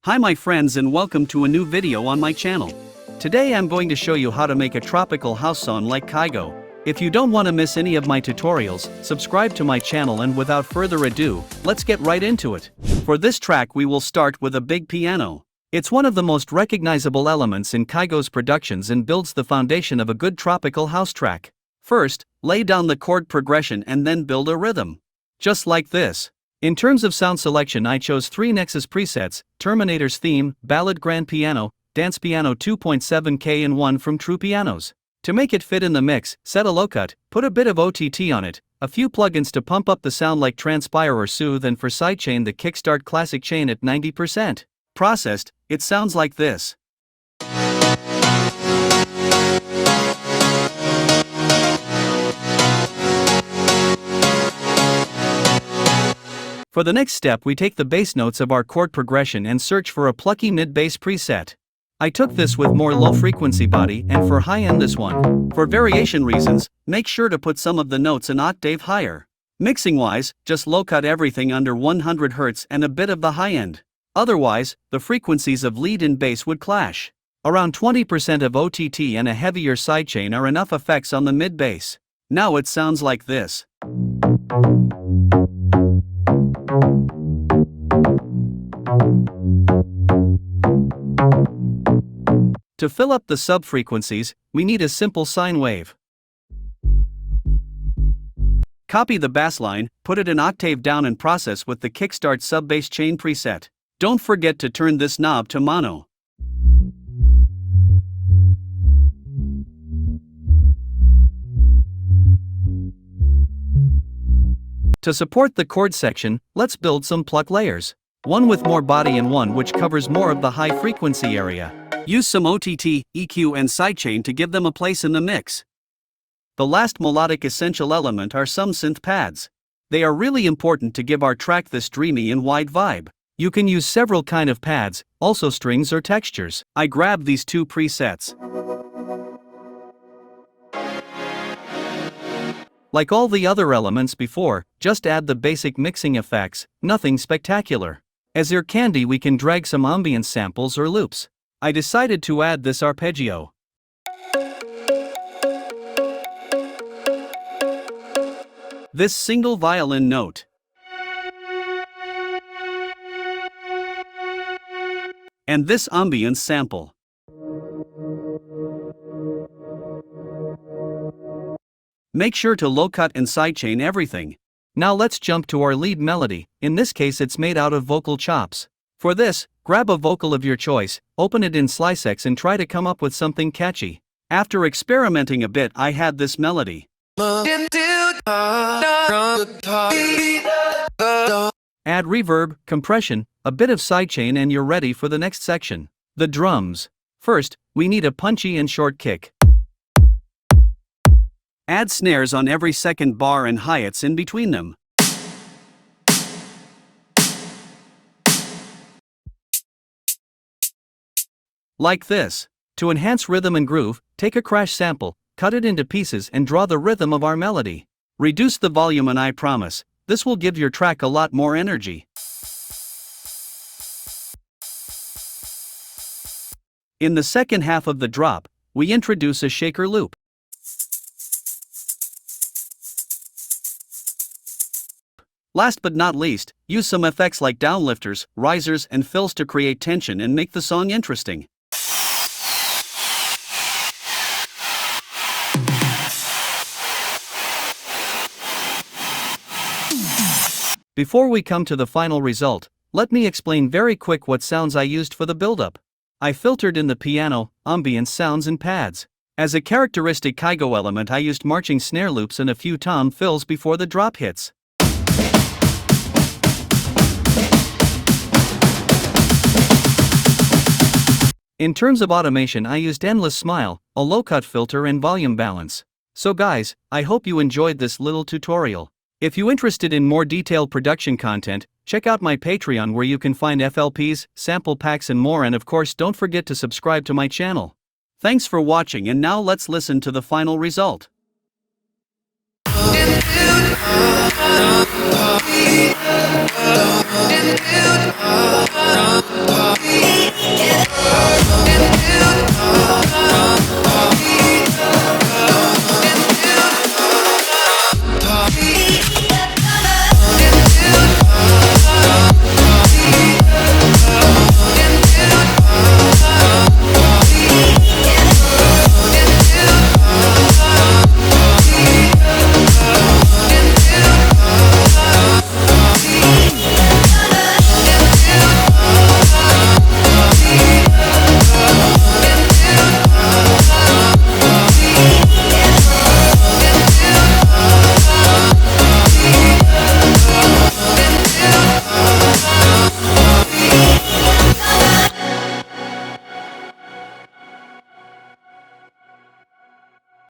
Hi my friends and welcome to a new video on my channel. Today I'm going to show you how to make a tropical house song like KYGO. If you don't want to miss any of my tutorials, subscribe to my channel and without further ado, let's get right into it. For this track we will start with a big piano. It's one of the most recognizable elements in KYGO's productions and builds the foundation of a good tropical house track. First, lay down the chord progression and then build a rhythm. Just like this. In terms of sound selection, I chose 3 Nexus presets: Terminator's Theme, Ballad Grand Piano, Dance Piano 2.7K and 1 from True Pianos. To make it fit in the mix, set a low cut, put a bit of OTT on it, a few plugins to pump up the sound like Transpire or Soothe, and for sidechain the Kickstart Classic Chain at 90%. Processed, it sounds like this. For the next step we take the bass notes of our chord progression and search for a plucky mid-bass preset. I took this with more low-frequency body and for high-end this one. For variation reasons, make sure to put some of the notes an octave higher. Mixing-wise, just low-cut everything under 100 Hz and a bit of the high-end. Otherwise, the frequencies of lead and bass would clash. Around 20% of OTT and a heavier sidechain are enough effects on the mid-bass. Now it sounds like this. To fill up the sub-frequencies, we need a simple sine wave. Copy the bass line, put it an octave down and process with the Kickstart sub-bass chain preset. Don't forget to turn this knob to mono. To support the chord section, let's build some pluck layers. One with more body and one which covers more of the high frequency area. Use some OTT, EQ and sidechain to give them a place in the mix. The last melodic essential element are some SynthPads. They are really important to give our track this dreamy and wide vibe. You can use several kind of pads, also strings or textures. I grabbed these 2 presets. Like all the other elements before, just add the basic mixing effects, nothing spectacular. As ear candy we can drag some ambience samples or loops. I decided to add this arpeggio. This single violin note. And this ambience sample. Make sure to low cut and sidechain everything. Now let's jump to our lead melody. In this case it's made out of VocalChops. For this, grab a vocal of your choice, open it in SliceX and try to come up with something catchy. After experimenting a bit I had this melody. Add reverb, compression, a bit of sidechain and you're ready for the next section. The drums. First, we need a punchy and short kick. Add snares on every second bar and hi-hats in between them. Like this. To enhance rhythm and groove, take a crash sample, cut it into pieces and draw the rhythm of our melody. Reduce the volume and I promise, this will give your track a lot more energy. In the second half of the drop, we introduce a shaker loop. Last but not least, use some effects like downlifters, risers and fills to create tension and make the song interesting. Before we come to the final result, let me explain very quick what sounds I used for the buildup. I filtered in the piano, ambience sounds and pads. As a characteristic KYGO element I used marching snare loops and a few tom fills before the drop hits. In terms of automation I used Endless Smile, a low-cut filter and volume balance. So guys, I hope you enjoyed this little tutorial. If you're interested in more detailed production content, check out my Patreon where you can find FLPs, sample packs and more, and of course don't forget to subscribe to my channel. Thanks for watching and now let's listen to the final result.